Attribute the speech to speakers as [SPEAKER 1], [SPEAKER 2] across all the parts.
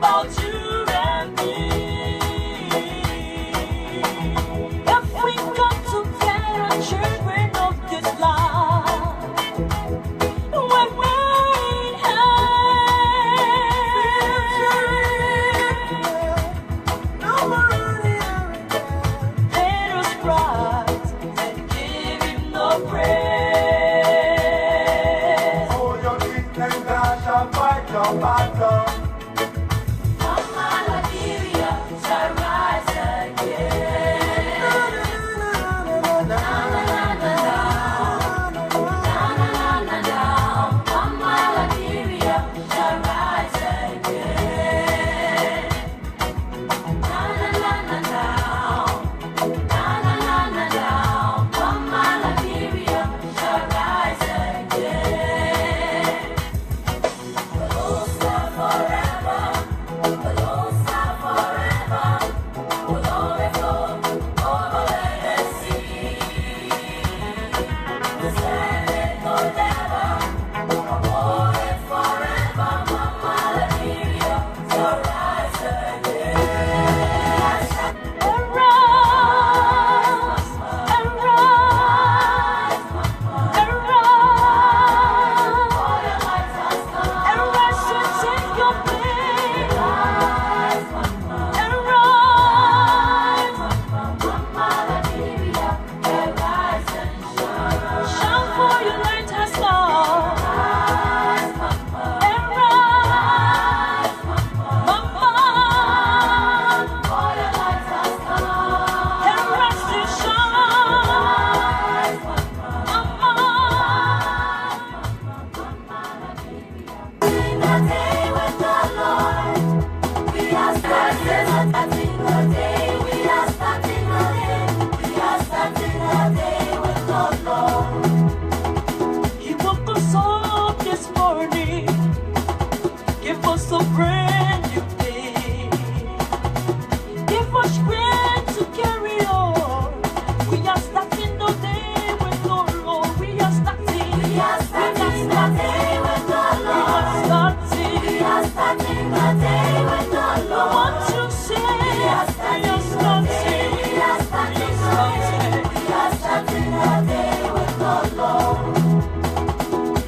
[SPEAKER 1] about you and me. If we come together, children of this land, when we let us rise and give him the praise.
[SPEAKER 2] Oh, your king and God shall fight your battle.
[SPEAKER 1] Mama Liberia shall rise again. Na na na na na, Mama Liberia shall rise again. Na na na na na, Mama Liberia shall rise again. We'll stand forever. We'll stand forever. We'll always go over the sea. We'll stand it forever. We'll hold it forever. Mama Liberia shall rise again. Arise, arise, arise, arise to take your place. Arise, Mama Liberia, arise and shine. Shine for your light has come. Arise, Mama, for your light has come. Arise to shine. Mama. Sing a day with the Lord. We are starting a day. We are starting a day. We are starting a day with the Lord. He woke us up this morning. Give us a brand new day. Give us strength to carry on. We are starting the day with the Lord. We are starting. We are starting the day with the Lord. We are starting the day with the Lord. What you say? We are starting the day. We are starting the day. We are starting the day with the Lord.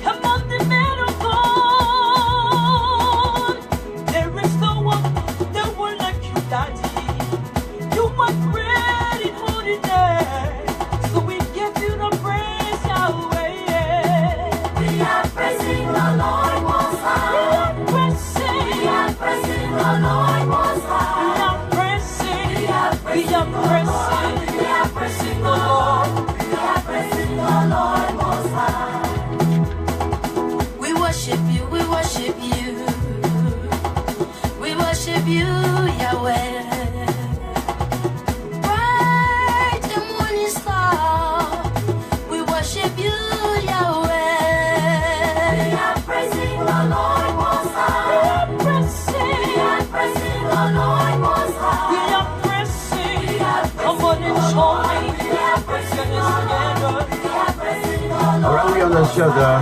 [SPEAKER 1] Come on, the man of God. There is no one like you, Daddy. You are great in holiness, so we give you the praise, Yahweh. We are praising the Lord Most High. We are praising the Lord Most High. We are praising the Lord. We are praising the Lord Most High. We worship you, we worship you. We worship you, Yahweh. Bright and morning star, we worship you, Yahweh. We are praising the Lord Most High. We are praising the Lord Most High. We are praising. Come on and show me. We are praising the Lord. We are praising the Lord.
[SPEAKER 3] All right, we on the shoulder.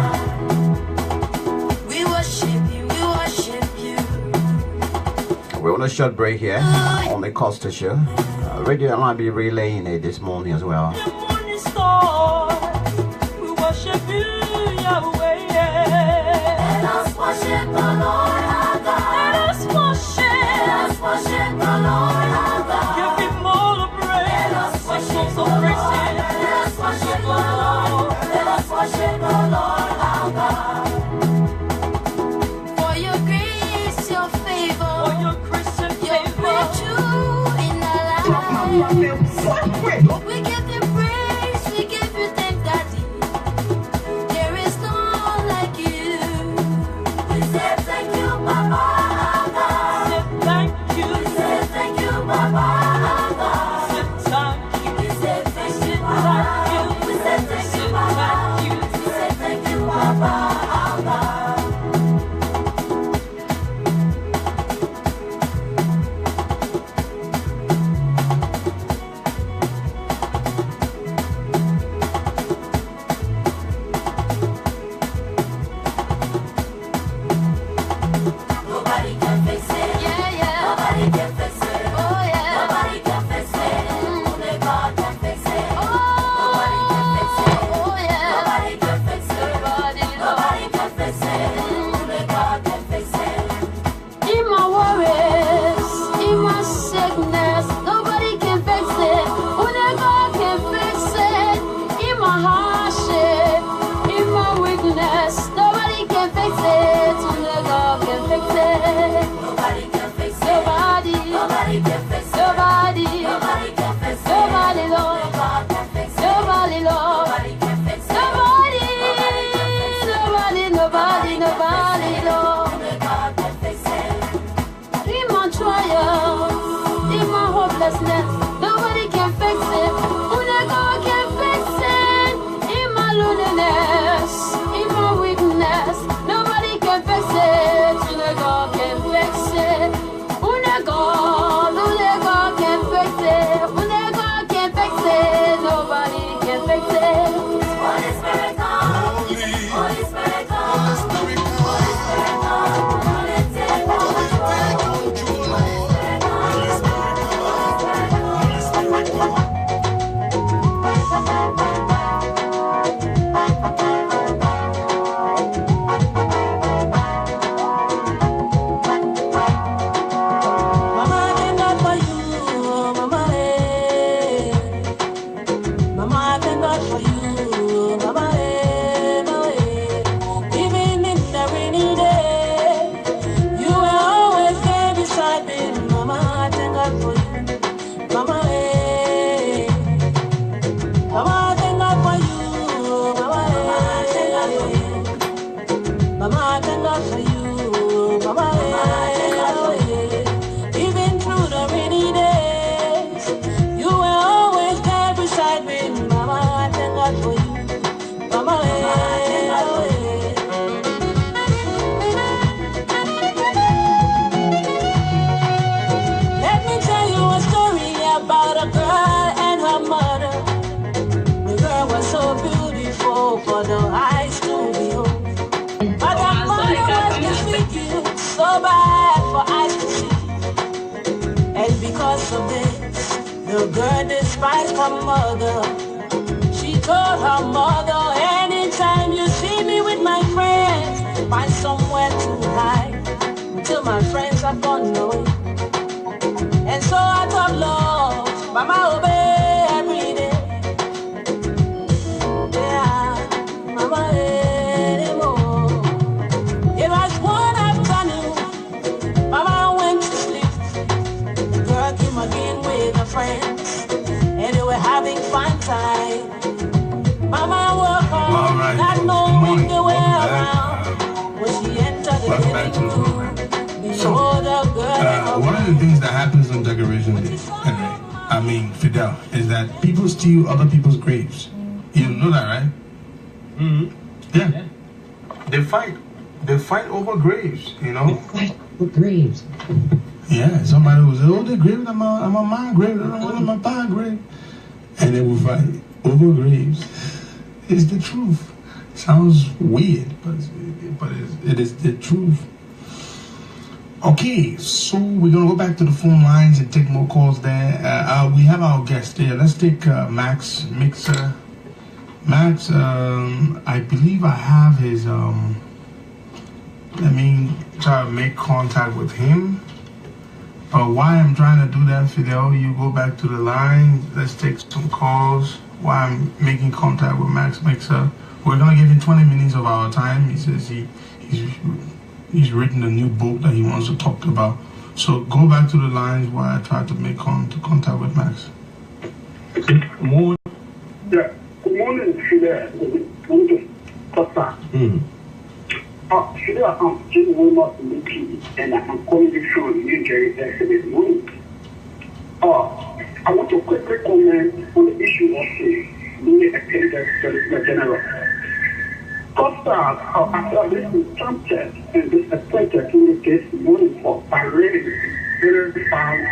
[SPEAKER 1] We worship you, we worship you.
[SPEAKER 3] We're on a short break here on the Costa Show. Radio and I'll be relaying it this morning as well.
[SPEAKER 1] The morning star, we worship you, Yahweh. Let us worship the Lord our God. Let us worship the Lord our God. Give him all the praise. Let us worship the Lord. Let us worship the Lord. Let us worship the Lord our God. For your grace, your favor, for your grace and your virtue in our lives. We give you praise, we give you thanks, Daddy. There is none like you. We say thank you, Papa. We say thank you. We say thank you, Papa. We say thank you. We say thank you, Papa. We say thank you, Papa. We say thank you, Papa. because of this, the girl despised her mother. She told her mother, anytime you see me with my friends, find somewhere to hide until my friends are gone away. And so I thought, Lord, Mama obey every day. Yeah, Mama anymore. It was one afternoon, Mama went to sleep. The girl came again with her friends, and they were having fun time. Mama woke up, not knowing the way around. When she entered the living room, behold the girl.
[SPEAKER 4] One of the things that happens on Decoration Day, Fidel, is that people steal other people's graves. You know that, right?
[SPEAKER 5] Mm-hmm.
[SPEAKER 4] Yeah. They fight over graves, you know?
[SPEAKER 5] They fight for graves.
[SPEAKER 4] Yeah, somebody will say, oh, the grave, I'm a man grave, I'm a pa grave. And they will fight over graves. It's the truth. Sounds weird, but it is the truth. Okay, so we're going to go back to the phone lines and take more calls there. We have our guest there. Let's take Max Mixer. Max, I believe I have his, let me try to make contact with him. But while I'm trying to do that, Fidel, you go back to the line. Let's take some calls while I'm making contact with Max Mixer. We're going to give him 20 minutes of our time. He says he's written a new book that he wants to talk about. So go back to the lines while I try to make contact with Max.
[SPEAKER 5] Good morning.
[SPEAKER 6] Yeah, good morning, Fidel. Fidel, I'm Jim Wilmot Mickey, and I'm calling you from New Jersey this morning. I want to quickly comment on the issue of the newly elected Solicitor General. Costa have been prompted and disappointed in the case morning for parading very found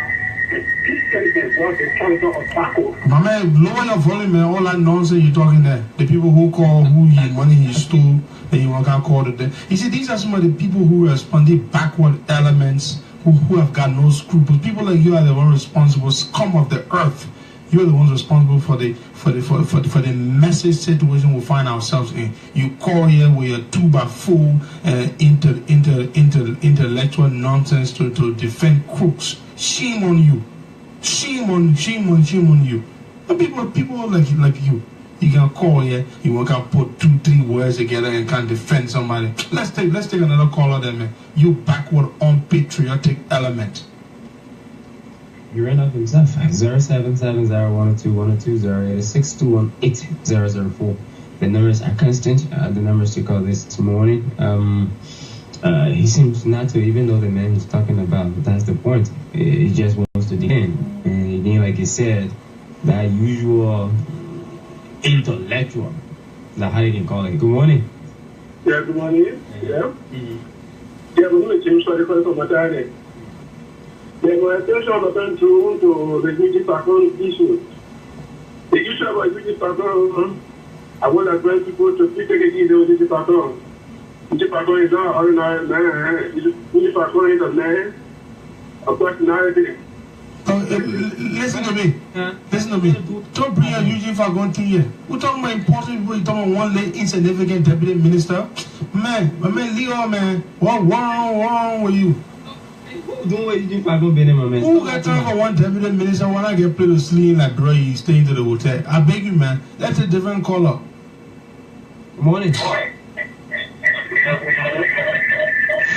[SPEAKER 4] my man, lower your volume, man. All that nonsense you're talking there. The people who call who he money he stole, and you can't call it there. You see, these are some of the people who responded backward elements who have got no scruples. People like you are the one responsible, scum of the earth. You're the ones responsible for the messy situation we find ourselves in. You call here with your 2x4 intellectual nonsense to defend crooks. Shame on you. Shame on you. But people like you can call here, you can put 2-3 words together and can defend somebody. Let's take another caller then, man. You backward unpatriotic element.
[SPEAKER 5] You ran up himself. 0770-102-120-086-218-004. The numbers are constant. The numbers to call this morning. He seems not to, even though the man is talking about, that's the point. He just wants to defend. And again, like he said, that usual intellectual, that's how you can call it. Good morning.
[SPEAKER 6] Yeah, good morning. Yeah. Mm-hmm. Yeah, we're going to change the question for my time. The attention of to the duty pattern issue. The issue about duty pattern, I want to advise people to pick again the duty pattern. Duty pattern is not ordinary man. Duty pattern is a man of personality.
[SPEAKER 4] Listen to me. Listen to me. Don't bring a duty pattern thing here. We're talking about important people. You're talking about one late insignificant deputy minister. Man, Leo, man, what's wrong with you?
[SPEAKER 5] Who
[SPEAKER 4] got time for one deputy minister when I get played to sleep like bro, you stay into the hotel? I beg you, man. That's a different caller.
[SPEAKER 5] Good morning.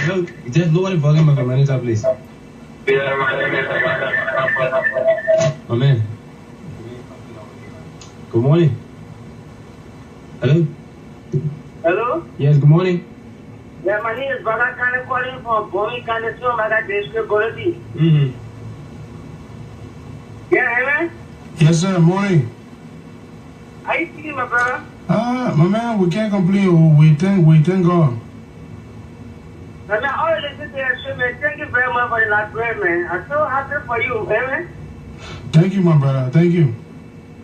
[SPEAKER 5] No, just lower the volume of the manager, please. Oh, man. Good morning. Hello?
[SPEAKER 6] Hello?
[SPEAKER 5] Yes, good morning.
[SPEAKER 6] Yeah, my name is Baga Khan calling from Boeing Candidature, Baga District Quality.
[SPEAKER 5] Mm-hmm.
[SPEAKER 6] Yeah, hello?
[SPEAKER 4] Yes, sir. Morning.
[SPEAKER 6] How you feeling, my brother?
[SPEAKER 4] My man, we can't complain. We thank God.
[SPEAKER 6] I mean, all listen to your show, man. Thank you very much for the last word, man. I'm so happy for you, man.
[SPEAKER 4] Thank you, my brother. Thank you.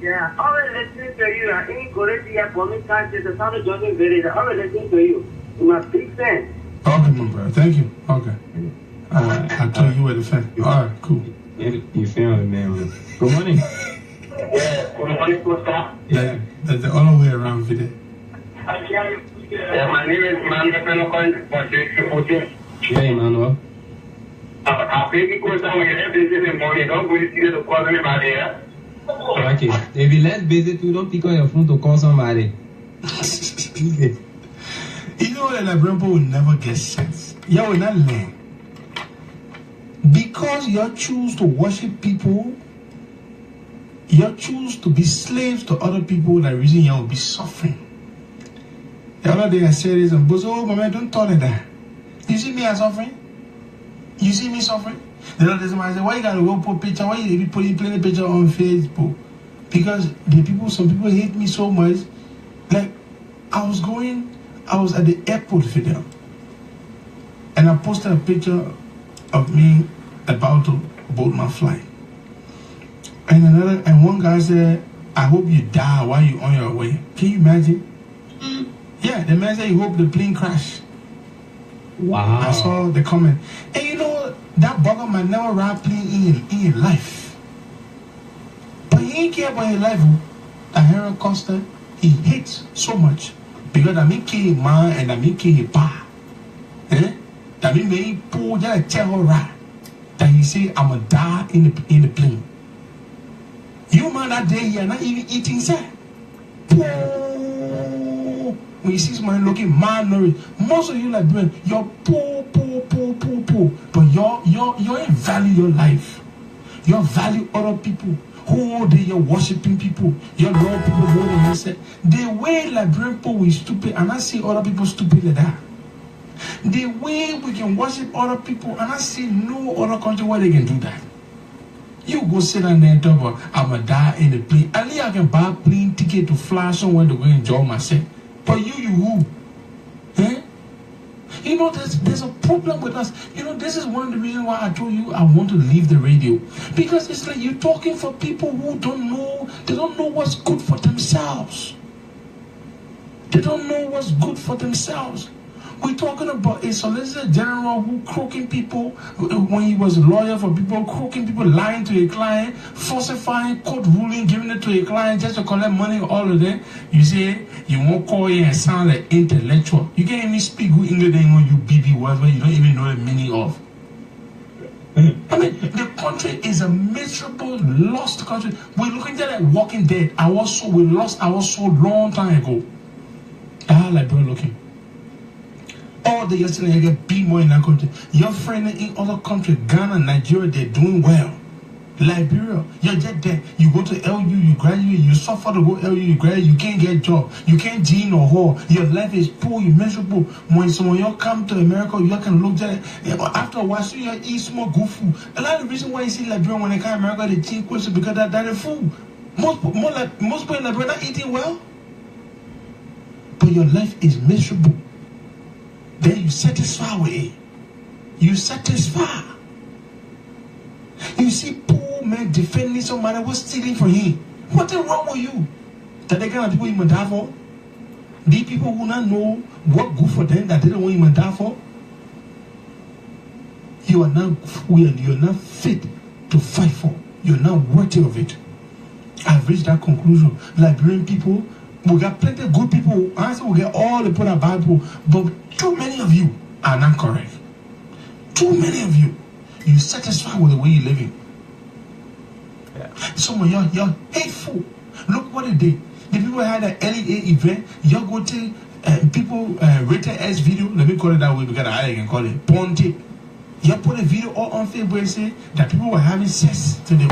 [SPEAKER 6] Yeah, always listening to you. I ain't going to your Boeing Candidature, the sound of Johnson Village. I always listening to you. I'm a big fan.
[SPEAKER 4] Okay, my brother. Thank you. Okay. I'll tell you where the fan. All right, cool.
[SPEAKER 5] You found it, man. Good morning.
[SPEAKER 6] Yeah, good morning, Costa.
[SPEAKER 4] Yeah, that's the other way around video.
[SPEAKER 6] Yeah, my name is Emmanuel.
[SPEAKER 5] Yeah, Emmanuel.
[SPEAKER 6] I think Costa, when you're busy in the morning, don't go to see the call anybody here.
[SPEAKER 5] Okay. If you let busy, you don't pick up your phone to call somebody.
[SPEAKER 4] You know that Liberian people will never get sense. You will not learn. Because you choose to worship people, you choose to be slaves to other people, the reason you will be suffering. The other day I said this, and Bozo, oh, man, don't tell it that. You see me as suffering? You see me suffering? The other day somebody said, why you gotta go put picture? Why you putting the picture on Facebook? Because some people hate me so much. Like, I was at the airport video, and I posted a picture of me about to board my flight. And one guy said, I hope you die while you're on your way. Can you imagine? Yeah, the man said he hoped the plane crashed.
[SPEAKER 5] Wow.
[SPEAKER 4] I saw the comment. And you know, that bugger man never ride plane in his life. But he ain't care about his life. That Harold Costa, he hates so much. Because I mean kill his man and I mean kill his pa. That mean me pull that tell her right. That he say I'ma die in the plane. You man that day you're not even eating sir. When you see somebody looking malnourished, most of you like bread, you're poor. But you ain't value your life. You value other people. Whole day you're worshiping people. You love people more than yourself. The way Liberian people we stupid, and I see other people stupid like that. The way we can worship other people, and I see no other country where they can do that. You go sit down there and talk about I'ma die in the plane. At least I can buy a plane ticket to fly somewhere to go enjoy myself. But you who? Eh? You know, there's a problem with us. You know, this is one of the reasons why I told you I want to leave the radio. Because it's like you're talking for people who don't know, they don't know what's good for themselves. They don't know what's good for themselves. We're talking about a solicitor general who croaking people when he was a lawyer for people, croaking people, lying to a client, falsifying court ruling, giving it to a client just to collect money, all of that. You say you won't call in and sound like intellectual. You can't even speak good English anymore, you BB words where you don't even know the meaning of. I mean, the country is a miserable, lost country. We're looking at it Walking Dead. We lost our soul long time ago. How like bro looking? All the yesterday you get beat more in that country. Your friend in other countries, Ghana, Nigeria, they're doing well. Liberia, you're just there. You go to LU, you graduate, you suffer to go LU, you graduate, you can't get a job, you can't gene or whore. Your life is poor, you're miserable. When you come to America, you can look at it. After a while, so you eat small good food. A lot of the reason why you see Liberia when they come to America, they change questions because that is food. Most people in Liberia not eating well. But your life is miserable. Then you satisfy with it. You satisfy. You see poor men defending somebody who's stealing from him. What is wrong with you? That the kind of people you might die for? The people who not know what good for them that they don't want you to die for? You are not fit to fight for. You're not worthy of it. I've reached that conclusion. Liberian people, we got plenty of good people. Honestly, we get all the people in the Bible, but too many of you are not correct. Too many of you. You satisfied with the way you're living. Yeah. Some of you're hateful. Look what they did. The people had an LEA event. You go to people rated S video. Let me call it that way because I can call it porn tape. You put a video all on Facebook and say that people were having sex to the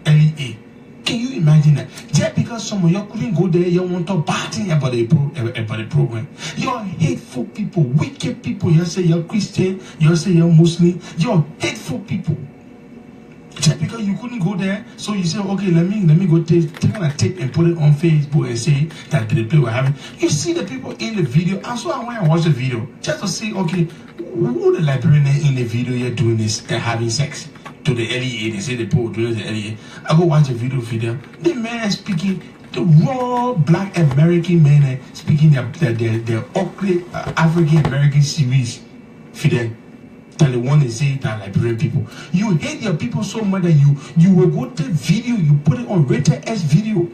[SPEAKER 4] LEA. Can you imagine that? Just because some of you couldn't go there, you want to party about the program. You're hateful people, wicked people. You say you're Christian, you say you're Muslim. You're hateful people. Just because you couldn't go there, so you say, okay, let me go take a tape and put it on Facebook and say that the people were having. You see the people in the video, and so I went and watched the video just to see, okay, who the Liberian in the video you're doing this and having sex. To the LEA, they say the people doing the LEA. I go watch a video. The man speaking, the raw black American man speaking their ugly African American series. Fidel. than the one they say that Liberian people. You hate your people so much that you will go take video, you put it on rated S video.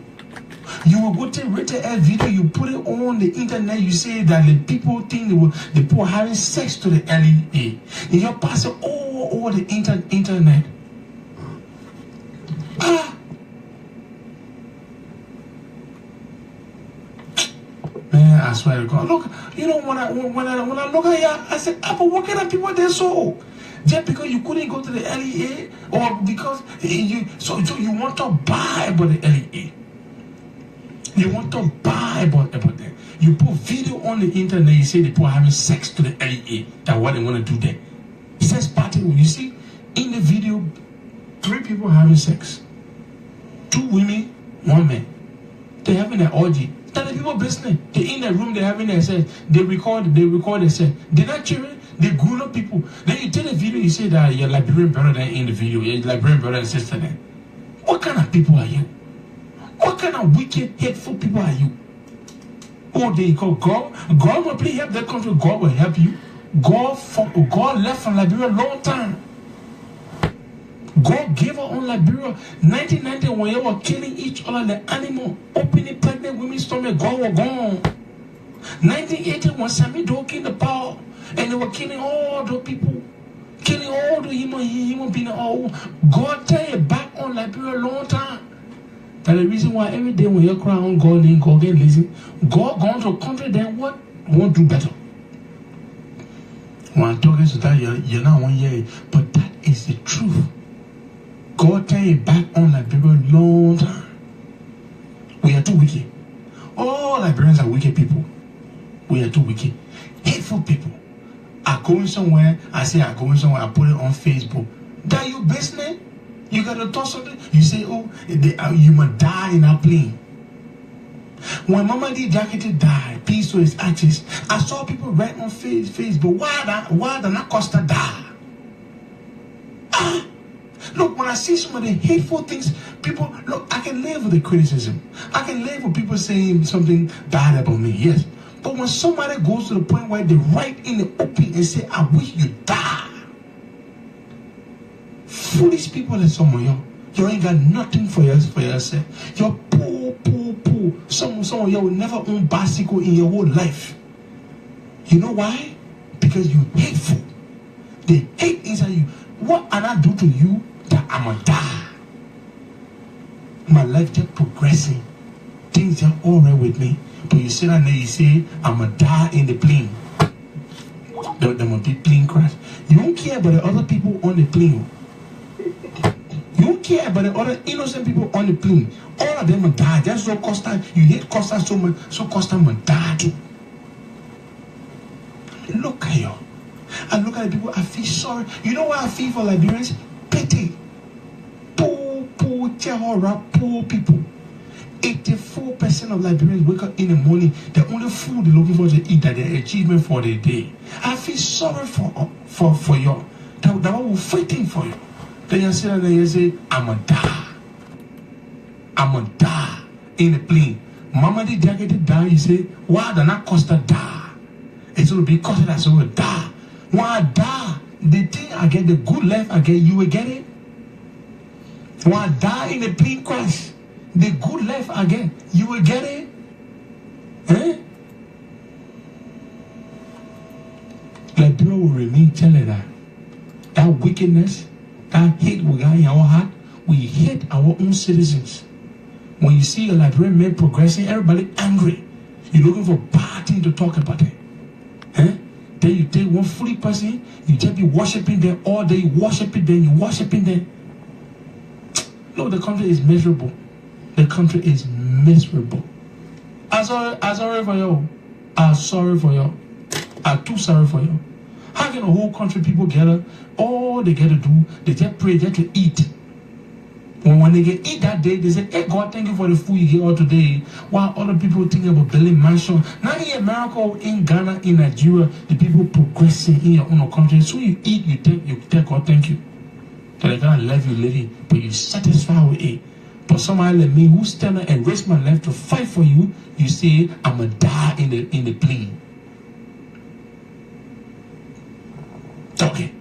[SPEAKER 4] You will go take rated S video, you put it on the internet, you say that the people think the people having sex to the LEA. And you're passing all over the internet. Man, I swear to God. Look, you know, when I look at you, I said, but what kind of people they so? Just because you couldn't go to the LEA, or because you want to buy about the LEA. You want to buy about that. You put video on the internet, you say the people are having sex to the LEA. That's what they want to do there. Sex party, you see, in the video, 3 people having sex. 2 women, 1 man. They're having an orgy. Tell the people business. They're in the room, they're having their sex. They record their sex. They're not children, they're grown up people. Then you tell the video, you say that your Liberian brother there in the video, your Liberian brother and sister there. What kind of people are you? What kind of wicked, hateful people are you? Oh, they call God. God will please help that country. God will help you. God left from Liberia a long time. God gave up on Liberia. 1990, when they were killing each other, the animal, opening pregnant women's stomach, God was gone. 1980, when Sammy Doe came to power, and they were killing all the people, killing all the human beings. Oh, God turned it back on Liberia a long time. That's the reason why every day when you cry on God, then God get lazy. God gone to a country, then what? Won't do better. When I'm talking to that, you're not 1 year, but that is the truth. God turned it back on Liberia a long time. We are too wicked. All Liberians are wicked people. We are too wicked. Hateful people. I going somewhere, I say I going somewhere, I put it on Facebook. That your business? You gotta talk something. You say, oh, you must die in a plane. When Mama D. Jackety died, peace to his ashes, I saw people write on Facebook, why the Costa die? Look, when I see some of the hateful things, people, look, I can live with the criticism. I can live with people saying something bad about me, yes. But when somebody goes to the point where they write in the open and say, I wish you die. Foolish people like some of you. You ain't got nothing for yourself. You're poor. Some of you will never own bicycle in your whole life. You know why? Because you hateful. They hate inside you. What can I do to you that I'ma die? My life just progressing. Things are alright with me. But you sit down there, you say, I'ma die in the plane. There will be plane crash. You don't care about the other people on the plane. You don't care about the other innocent people on the plane. All of them will die. That's so Costa. You hate Costa so much, so Costa will die too. Look at you. I look at the people, I feel sorry. You know why I feel for Liberians? Pity. Poor people. 84% of Liberians wake up in the morning. The only food they're looking for to eat, that their achievement for the day. I feel sorry for you. That was fighting for you. Then you sit there and you say, I'ma die in the plane. Mama did Jacket die, you say, why the not Costa die? It's going to be Costa that's going to die. Why die? The thing I get, the good life I get, you will get it. When I die in the plane crash, the good life I get, you will get it. Eh? Liberia will remain telling that wickedness, that hate we got in our heart, we hate our own citizens. When you see a Liberian man progressing, everybody angry. You're looking for bad thing to talk about it. Eh? Then you take one foolish person, you just be worshiping them all day, worshiping them. No, the country is miserable. The country is miserable. I'm sorry for you. I'm sorry for you. I'm too sorry for you. How can a whole country people gather? All they get to do, they just pray, just to eat. When they get eat that day, they say, hey God, thank you for the food you get all today. While other people thinking about building mansion. Not in America or in Ghana, in Nigeria, the people progressing in your own country. So you eat, you tell God thank you. That they gotta love you living, but you're satisfied with it. But somebody like me who stand up and risk my life to fight for you, you say, I'ma die in the plane. Okay.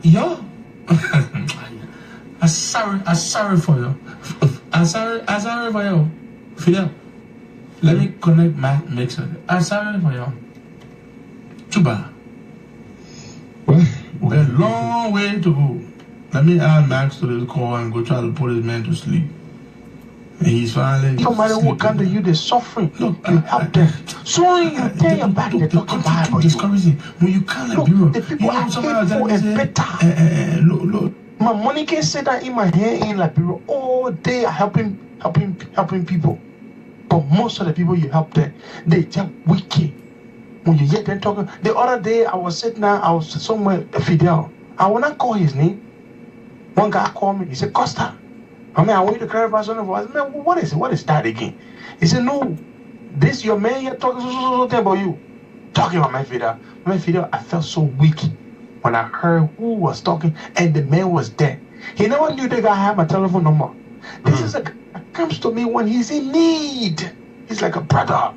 [SPEAKER 4] yo, I'm sorry for you. I'm sorry for you. Fidel, let me connect Max. I'm sorry for you. Chuba.
[SPEAKER 5] Well,
[SPEAKER 4] We got a long way to go. Let me add Max to this call and go try to put his man to sleep. And he's finally. Somebody who come to you, they're suffering. Look, you help them. So you turn your back, they're talking bad about you. Discouraging. When you can't like Bureau, the people are hateful and bitter. Look. My money can sit down in my hand in Liberia all day helping people. But most of the people you help them, they just wicked. When you hear them talking, the other day I was sitting down, I was somewhere, Fidel. I will not call his name. One guy called me, he said, Costa. I want you to clarify something for us. Man, what is it? What is that again? He said, no, this your man here talking so about you. Talking about my Fidel. My Fidel, I felt so weak when I heard who was talking and the man was dead. He never knew the guy had my telephone number. This is a guy that comes to me when he's in need. He's like a brother.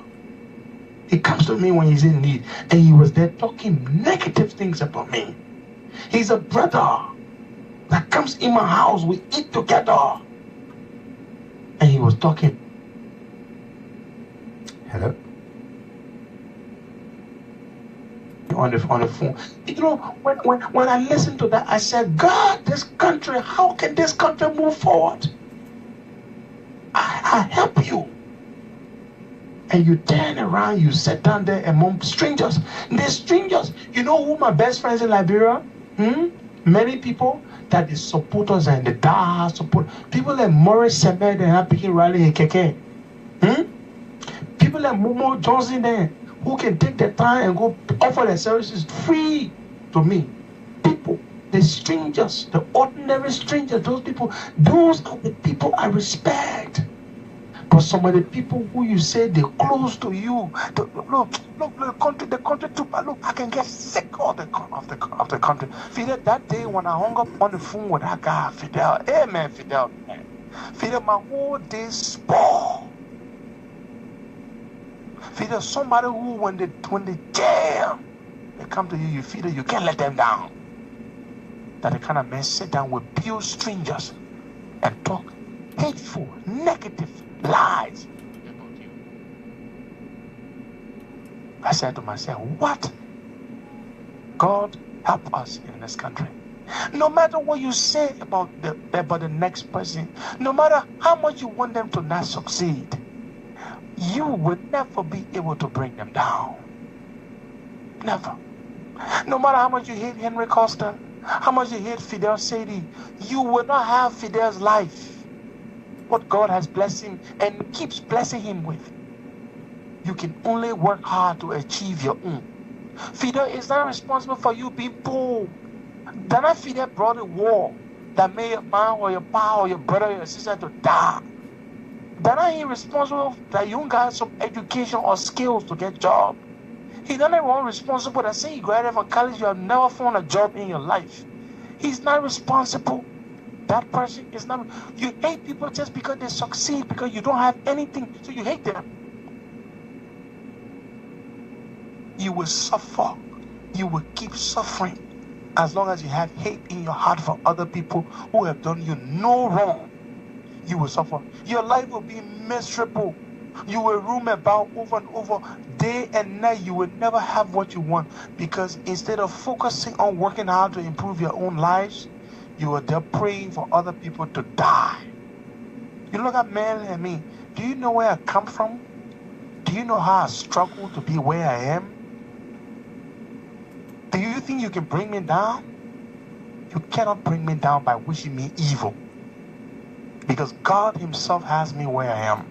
[SPEAKER 4] He comes to me when he's in need. And he was there talking negative things about me. He's a brother that comes in my house. We eat together. And he was talking.
[SPEAKER 3] Hello?
[SPEAKER 4] On the phone. You know, when I listened to that, I said, God, this country, how can this country move forward? I help you. And you turn around, you sit down there among strangers. And they're strangers. You know who my best friends in Liberia? Many people that they support us and the die support. People like Morris Semed and Happy Riley and Keke. People like Momo Johnson there who can take their time and go offer their services free to me. People, the strangers, the ordinary strangers, those are the people I respect. But some of the people who you say they're close to you, look, the country too bad. Look, I can get sick of the country. Fidel, that day when I hung up on the phone with that guy, Fidel, hey man, Fidel, my whole day spoiled. Fidel, somebody who when they jam, they come to you, Fidel, you can't let them down. That the kind of men sit down with pure strangers and talk hateful, negative lies about you. I said to myself, what? God help us in this country. No matter what you say about the next person, no matter how much you want them to not succeed, you will never be able to bring them down. Never. No matter how much you hate Henry Costa, how much you hate Fidel Sadie, you will not have Fidel's life. What God has blessed him and keeps blessing him with. You can only work hard to achieve your own. Fidel is not responsible for you being poor. Dana Fidel brought a war that made your mom or your pa or your brother or your sister to die. Dana he responsible that you don't got some education or skills to get a job. He not even responsible that say you graduated from college, you have never found a job in your life. He's not responsible. That person is not. You hate people just because they succeed, because you don't have anything, so you hate them. You will suffer. You will keep suffering as long as you have hate in your heart for other people who have done you no wrong. You will suffer. Your life will be miserable. You will roam about over and over, day and night. You will never have what you want, because instead of focusing on working hard to improve your own lives, you are there praying for other people to die. You look at men and me. Do you know where I come from? Do you know how I struggle to be where I am? Do you think you can bring me down? You cannot bring me down by wishing me evil. Because God himself has me where I am.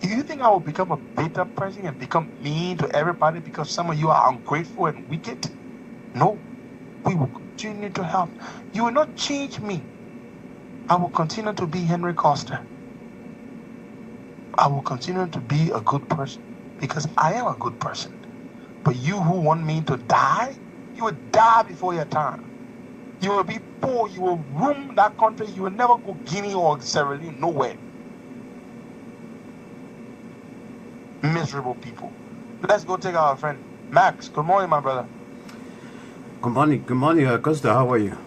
[SPEAKER 4] Do you think I will become a bitter person and become mean to everybody because some of you are ungrateful and wicked? No. We will continue to help. You will not change me. I will continue to be Henry Costa. I will continue to be a good person because I am a good person. But you who want me to die, you will die before your time. You will be poor. You will roam that country. You will never go Guinea or Sierra Leone, nowhere. Miserable people. Let's go take our friend Max. Good morning, my brother.
[SPEAKER 3] Good morning, Costa. How are you?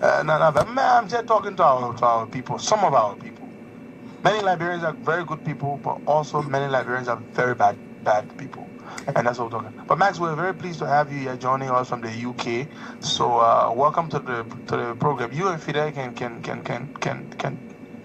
[SPEAKER 4] No, but I'm just talking to our people, some of our people. Many Liberians are very good people, but also many Liberians are very bad people. And that's what we're talking. But Max, we're very pleased to have you here joining us from the UK. So welcome to the program. You and Fidel can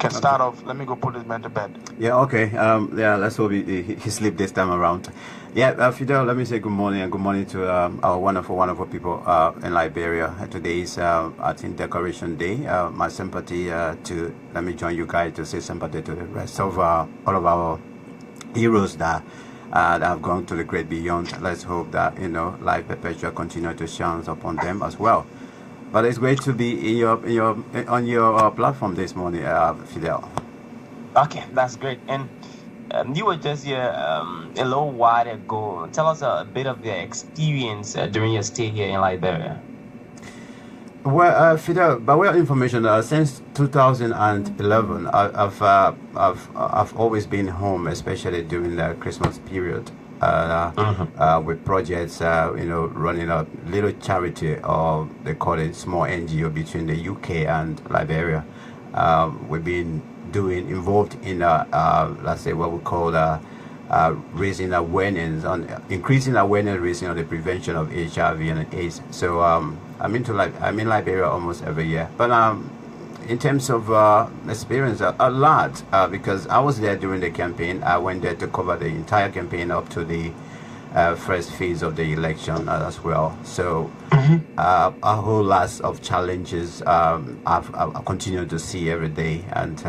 [SPEAKER 4] start off. Let me go put this man to bed.
[SPEAKER 3] Yeah, okay. Let's hope he sleep this time around. Yeah, Fidel, let me say good morning and good morning to our wonderful people in Liberia. Today is, I think, Decoration Day. My sympathy let me join you guys to say sympathy to the rest of all of our heroes that have gone to the great beyond. Let's hope that, life perpetual continue to shine upon them as well. But it's great to be on your platform this morning, Fidel.
[SPEAKER 5] Okay, that's great. And you were just here a little while ago. Tell us a bit of your experience during your stay here in Liberia.
[SPEAKER 3] Well, Fidel, by way of information, since 2011, I've always been home, especially during the Christmas period, with projects, running a little charity, or they call it small NGO, between the UK and Liberia. We've been involved in let's say what we call raising awareness increasing awareness, raising on the prevention of HIV and AIDS. So I'm in Liberia almost every year, but in terms of experience, a lot, because I was there during the campaign. I went there to cover the entire campaign up to the first phase of the election as well. So a whole lot of challenges I've continued to see every day, and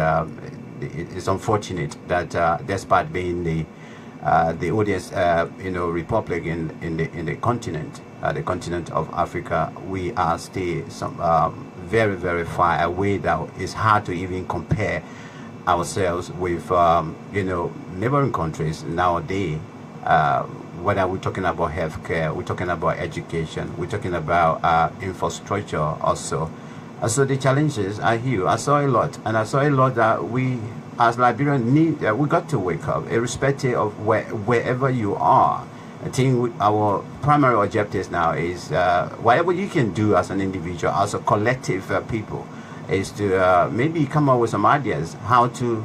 [SPEAKER 3] it's unfortunate that despite being the oldest republic in the continent of Africa, we are still very, very far away. That it's hard to even compare ourselves with neighboring countries nowadays. Whether we're talking about healthcare, we're talking about education, we're talking about infrastructure also. So the challenges are huge. I saw a lot that we as Liberians need. We got to wake up, irrespective of wherever you are. I think our primary objectives now is whatever you can do as an individual, as a collective people, is to maybe come up with some ideas how to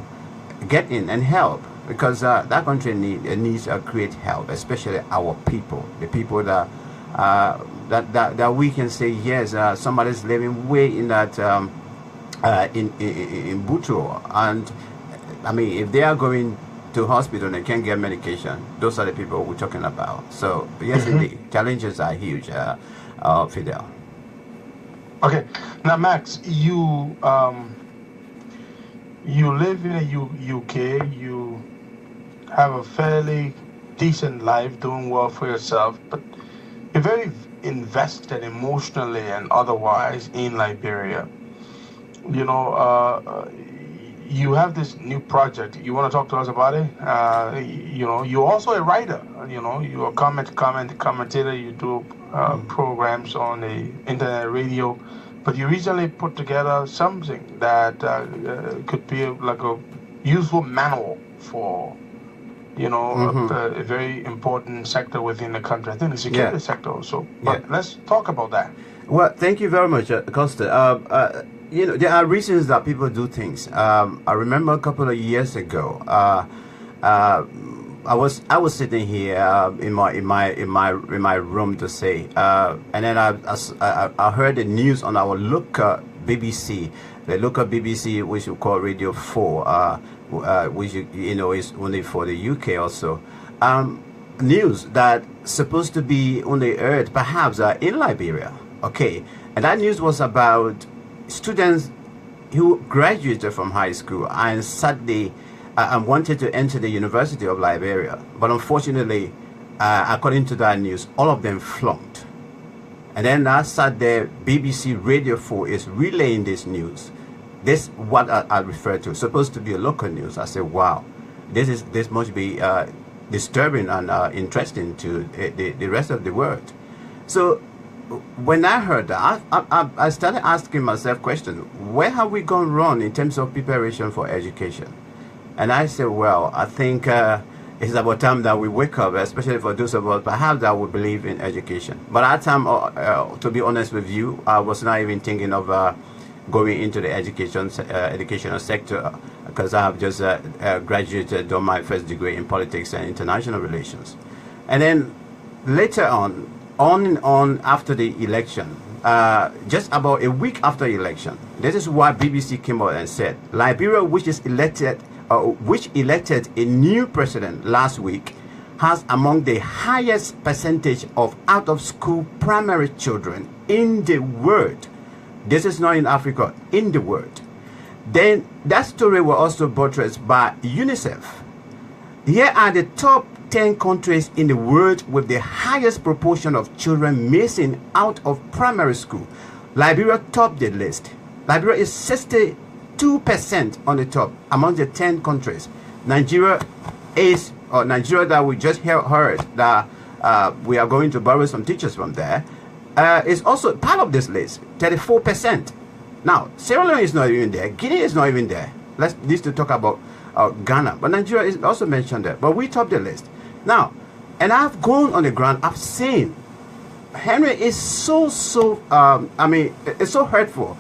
[SPEAKER 3] get in and help. Because that country needs great help, especially our people, the people that we can say, yes, somebody's living way in that in Butro, and I mean, if they are going to hospital and they can't get medication, those are the people we're talking about. So yes, indeed, challenges are huge, Fidel.
[SPEAKER 4] Okay, now Max, you live in the UK. You have a fairly decent life, doing well for yourself, but you're very invested emotionally and otherwise in Liberia. You have this new project. You want to talk to us about it? You're also a writer. You're a commentator. You do programs on the internet radio, but you recently put together something that could be like a useful manual for a very important sector within the country. I think the security sector also. But let's talk about that.
[SPEAKER 3] Well, thank you very much, Costa. There are reasons that people do things. I remember a couple of years ago, I was sitting here in my room to say, and then I heard the news on our local BBC, which we call Radio 4. Which is only for the UK also. News that supposed to be on the earth, perhaps in Liberia. Okay, and that news was about students who graduated from high school and and wanted to enter the University of Liberia, but unfortunately, according to that news, all of them flunked. And then I sat there. BBC Radio 4 is relaying this news. This what I refer to, supposed to be a local news. I said, wow, this must be disturbing and interesting to the rest of the world. So when I heard that, I started asking myself question: where have we gone wrong in terms of preparation for education? And I said, well, I think it's about time that we wake up, especially for those of us perhaps that would believe in education. But at that time, to be honest with you, I was not even thinking of going into the educational sector, because I have just graduated, done my first degree in politics and international relations. And then later on and on after the election, just about a week after election, this is why BBC came out and said, Liberia, which elected a new president last week, has among the highest percentage of out-of-school primary children in the world. This is not in Africa, in the world. Then that story was also buttressed by UNICEF. Here are the top 10 countries in the world with the highest proportion of children missing out of primary school. Liberia topped the list. Liberia is 62% on the top among the 10 countries. Nigeria that we just heard that we are going to borrow some teachers from there, is also part of this list, 34%. Now, Sierra Leone is not even there. Guinea is not even there. Let's need to talk about Ghana. But Nigeria is also mentioned there. But we top the list. Now, and I've gone on the ground. I've seen Henry is I mean, it's so hurtful.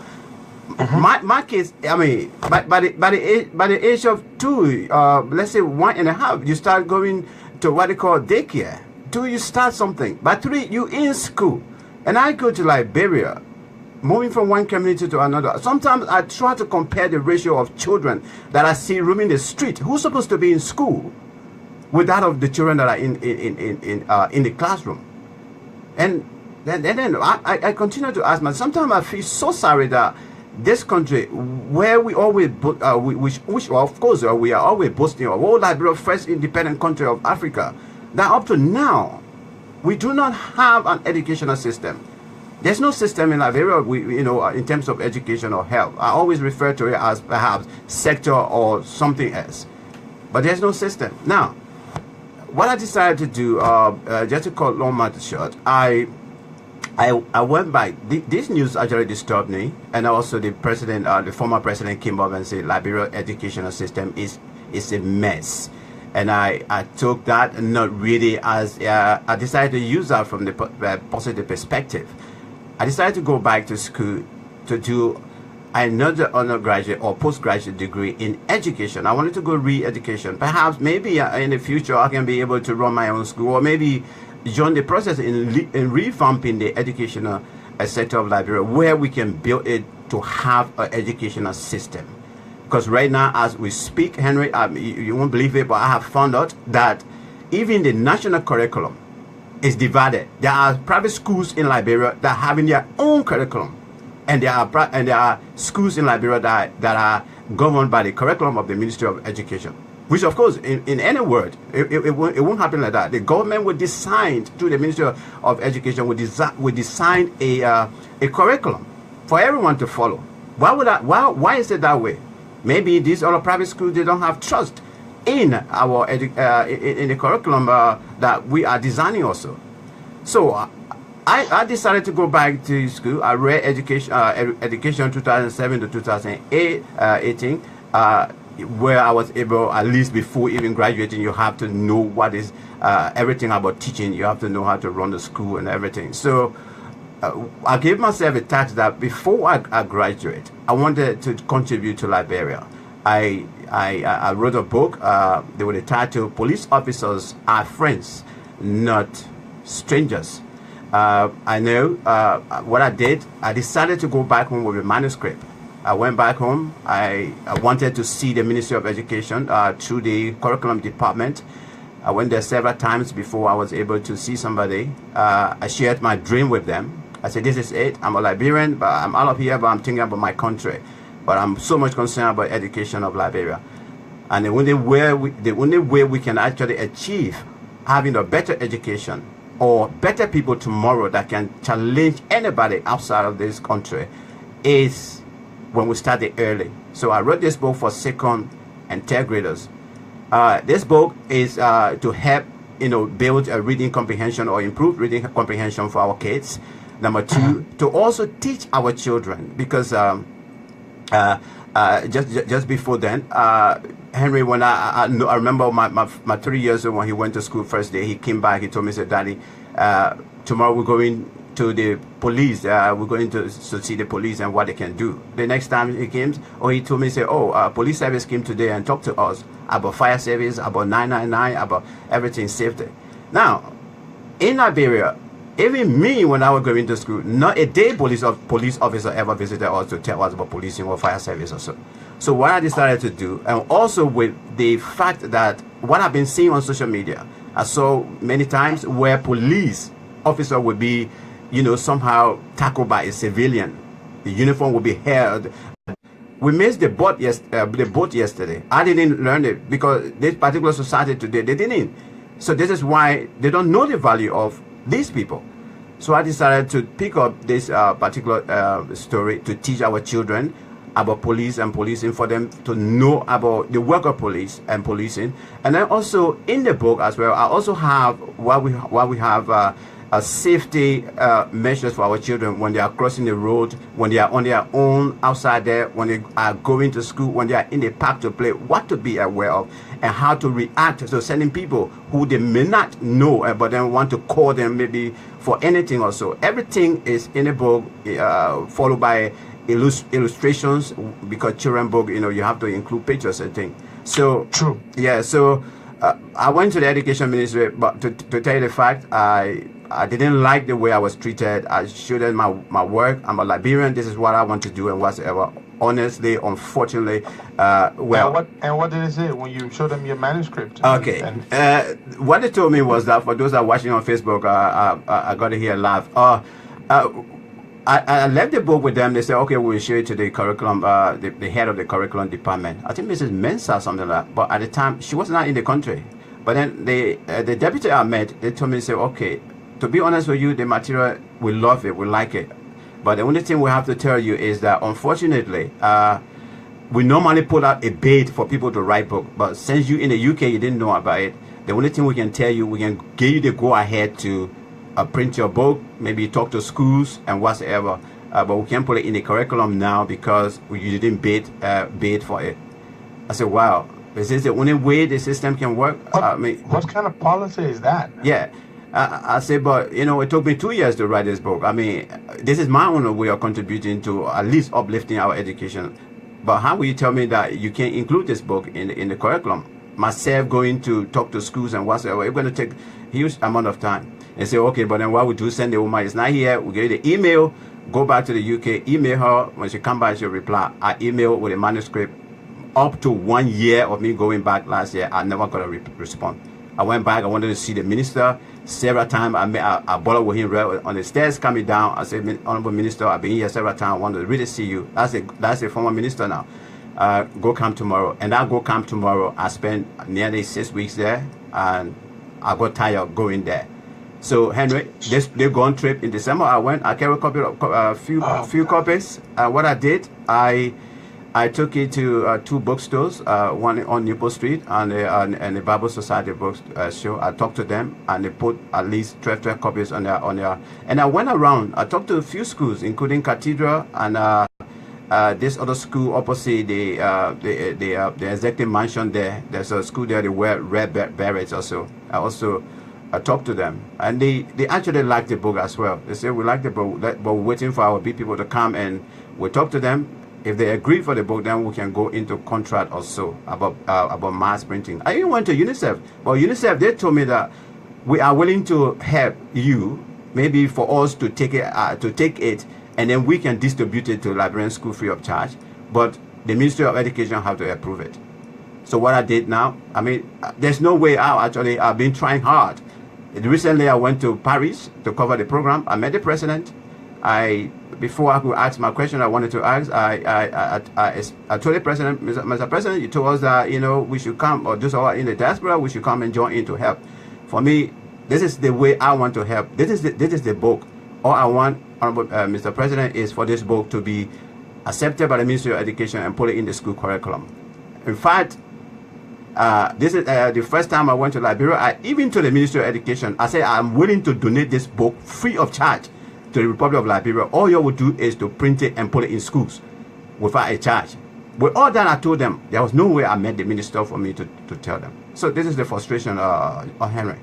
[SPEAKER 3] My kids, I mean, by the age of 2, let's say 1.5, you start going to what they call daycare. 2, you start something. By 3, you in school. And I go to Liberia, moving from one community to another. Sometimes I try to compare the ratio of children that I see roaming the street, who's supposed to be in school, with that of the children that are in the classroom. And then I continue to ask myself. Sometimes I feel so sorry that this country, where we always, which of course we are always boasting of, oh, Liberia, first independent country of Africa, that up to now, we do not have an educational system. There's no system in Liberia, in terms of education or health. I always refer to it as perhaps sector or something else. But there's no system. Now, what I decided to do, just to cut long matter short, I went back. This news actually disturbed me, and also the former president came up and said Liberia educational system is a mess. And I took that not really as I decided to use that from the positive perspective. I decided to go back to school to do another undergraduate or postgraduate degree in education. I wanted to go re-education. Perhaps maybe in the future I can be able to run my own school, or maybe join the process in revamping the educational sector of Liberia, where we can build it to have an educational system. Because right now, as we speak, Henry, you won't believe it, but I have found out that even the national curriculum is divided. There are private schools in Liberia that are having their own curriculum, and there are schools in Liberia that are governed by the curriculum of the Ministry of Education. Which, of course, in any world, it won't happen like that. The government would decide, through the Ministry of Education, would design a curriculum for everyone to follow. Why is it that way? Maybe these other private schools, they don't have trust in our in the curriculum that we are designing also. So I decided to go back to school. I read education 2007 to 2018, where I was able, at least before even graduating, you have to know what is everything about teaching. You have to know how to run the school and everything. So I gave myself a task that before I graduate, I wanted to contribute to Liberia. I wrote a book. They were the title, Police Officers Are Friends, Not Strangers. I know what I did. I decided to go back home with a manuscript. I went back home. I wanted to see the Ministry of Education through the curriculum department. I went there several times before I was able to see somebody. I shared my dream with them. I said, this is it. I'm a Liberian, but I'm out of here, but I'm thinking about my country. But I'm so much concerned about education of Liberia. And the only way we can actually achieve having a better education or better people tomorrow that can challenge anybody outside of this country is when we start it early. So I wrote this book for 2nd and 3rd graders. This book is to help build a reading comprehension or improve reading comprehension for our kids. Number 2, to also teach our children, because just before then, Henry, when I remember my 3 years old when he went to school first day, he came back. He told me, said, "Daddy, tomorrow we're going to the police. We're going to see the police and what they can do." The next time he came, he told me, say, "Oh, police service came today and talked to us about fire service, about 999, about everything safety." Now, in Liberia, even me, when I was going to school, not a day police officer ever visited us to tell us about policing or fire service or so. So what I decided to do, and also with the fact that what I've been seeing on social media, I saw many times where police officer would be, somehow tackled by a civilian. The uniform will be held. We missed the boat yesterday. I didn't learn it because this particular society today, they didn't. So this is why they don't know the value of these people. So I decided to pick up this particular story to teach our children about police and policing, for them to know about the work of police and policing. And then also in the book as well, I also have what we have safety measures for our children when they are crossing the road, when they are on their own outside there, when they are going to school, when they are in the park to play, what to be aware of and how to react. So sending people who they may not know, but then want to call them maybe for anything or so. Everything is in the book, followed by illustrations, because children book, you have to include pictures and things. So
[SPEAKER 4] true.
[SPEAKER 3] Yeah. So I went to the education ministry, but to tell you the fact, I didn't like the way I was treated. I showed them my work. I'm a Liberian. This is what I want to do and whatsoever. Honestly, unfortunately, well.
[SPEAKER 4] And what did they say when you showed them your manuscript?
[SPEAKER 3] Okay. What they told me was that, for those that are watching on Facebook, I got to hear laugh. I left the book with them. They said, "Okay, we'll show it to the curriculum, the head of the curriculum department." I think Mrs. Mensah, something like that. But at the time, she was not in the country. But then the deputy I met, they told me, say, "Okay, to be honest with you, the material, we love it, we like it. But the only thing we have to tell you is that, unfortunately, we normally put out a bait for people to write book. But since you in the UK, you didn't know about it, the only thing we can tell you, we can give you the go-ahead to print your book, maybe talk to schools and whatsoever. But we can't put it in the curriculum now because you didn't bait for it." I said, "Wow, is this the only way the system can work?"
[SPEAKER 4] What kind of policy is that?
[SPEAKER 3] Yeah. I said, but it took me 2 years to write this book. This is my own way of contributing to at least uplifting our education. But how will you tell me that you can't include this book in the curriculum? Myself going to talk to schools and whatsoever, it's going to take a huge amount of time. And say, okay, but then what we do, send the woman, it's not here, we get the email, go back to the UK, email her, when she come back, she'll reply. I email with a manuscript. Up to 1 year of me going back last year, I never got a response. I went back, I wanted to see the minister several times. I bothered with him right on the stairs coming down. I said, "Honorable Minister, I've been here several times. I want to really see you." That's a former minister now. Go come tomorrow. And I go come tomorrow. I spent nearly 6 weeks there, and I got tired of going there. So Henry, they go on trip in December. I carried a copy of a few copies. What I did, I took it to 2 bookstores, one on Newport Street and the Bible Society book show. I talked to them and they put at least 12 copies on their. And I went around. I talked to a few schools, including Cathedral and this other school opposite the executive mansion there. There's a school there. They wear red berets also. I talked to them and they actually liked the book as well. They said, "We like the book, but we're waiting for our big people to come and we talk to them. If they agree for the book, then we can go into contract also about mass printing." I even went to UNICEF. Well, UNICEF, they told me that we are willing to help you, maybe for us to take it, and then we can distribute it to Liberian school free of charge. But the Ministry of Education have to approve it. So what I did now, there's no way out. Actually, I've been trying hard. Recently, I went to Paris to cover the program. I met the president. Before I could ask my question I wanted to ask, I told the president, Mr. President, you told us that, we should come, or those who are in the diaspora, we should come and join in to help. For me, this is the way I want to help. This is the book. All I want, Honorable Mr. President, is for this book to be accepted by the Ministry of Education and put it in the school curriculum. In fact, this is the first time I went to Liberia. Even to the Ministry of Education, I said I'm willing to donate this book free of charge to the Republic of Liberia. All you would do is to print it and put it in schools. without a charge. With all that I told them, there was no way I met the minister for me to tell them. So this is the frustration of Henry.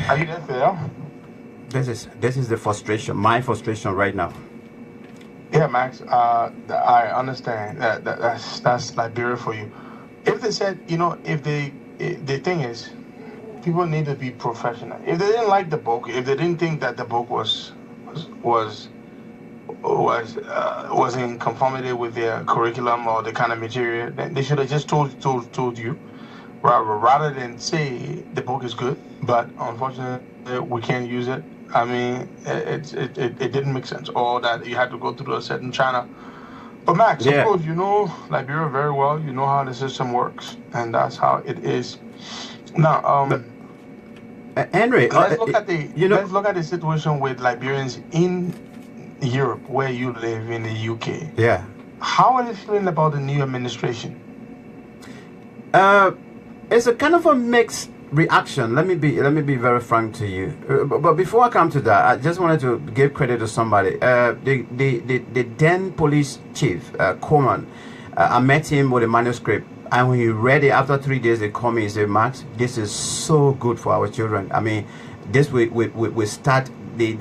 [SPEAKER 4] Are you there, Phil?
[SPEAKER 3] This is the frustration, my frustration right now.
[SPEAKER 4] Yeah, Max. I understand that's Liberia for you. If they said, if the thing is, people need to be professional. If they didn't like the book, if they didn't think that the book was in conformity with their curriculum or the kind of material, then they should have just told you, rather than say the book is good, but unfortunately we can't use it. I mean, it didn't make sense, or that you had to go through a certain channel. But Max, of course, you know Liberia very well. You know how the system works, and that's how it is. Now,
[SPEAKER 3] Henry,
[SPEAKER 4] let's look at the situation with Liberians in Europe, where you live in the UK.
[SPEAKER 3] Yeah.
[SPEAKER 4] How are you feeling about the new administration?
[SPEAKER 3] It's a kind of a mixed reaction. Let me be very frank to you. But before I come to that, I just wanted to give credit to somebody. The then police chief, Coleman, I met him with a manuscript, and when he read it, after 3 days, they called me and said, Max, this is so good for our children. I mean, this we start the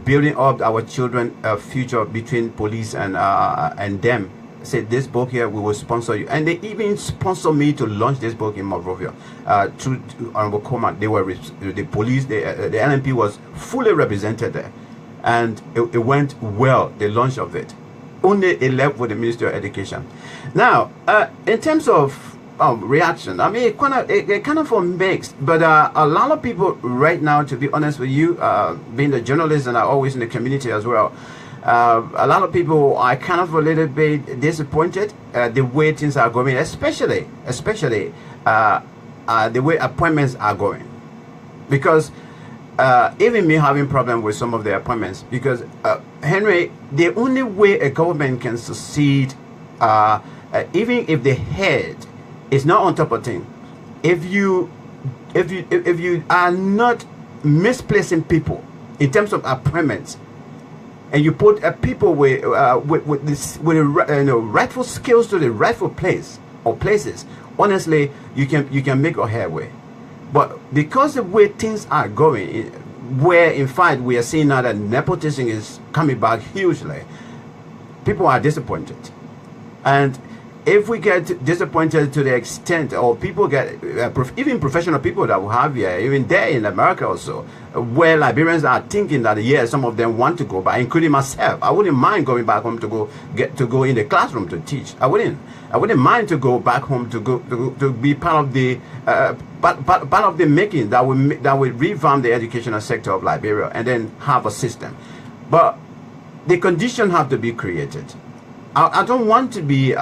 [SPEAKER 3] building up our children future between police and them. Said this book here, we will sponsor you, and they even sponsor me to launch this book in Monrovia through Honorable Coleman. They were the police, the LNP was fully represented there, and it went well, the launch of it. Only it left with the Ministry of Education. Now, in terms of reaction, I mean, it kind of mixed, but a lot of people right now, to be honest with you, being a journalist and always in the community as well, a lot of people are kind of a little bit disappointed the way things are going, especially the way appointments are going, because even me having problem with some of the appointments, because Henry, the only way a government can succeed, even if the head is not on top of things, if you are not misplacing people in terms of appointments, and you put people with rightful skills to the rightful place or places, honestly, you can make a headway. But because the way things are going, where in fact we are seeing now that nepotism is coming back hugely, people are disappointed. And if we get disappointed to the extent, or people get, even professional people that we have here, even there in America also, where Liberians are thinking that, yeah, some of them want to go back, including myself. I wouldn't mind going back home to go in the classroom to teach. I wouldn't mind to go back home to be part of the part of the making that will revamp the educational sector of Liberia and then have a system. But the conditions have to be created. I don't want to be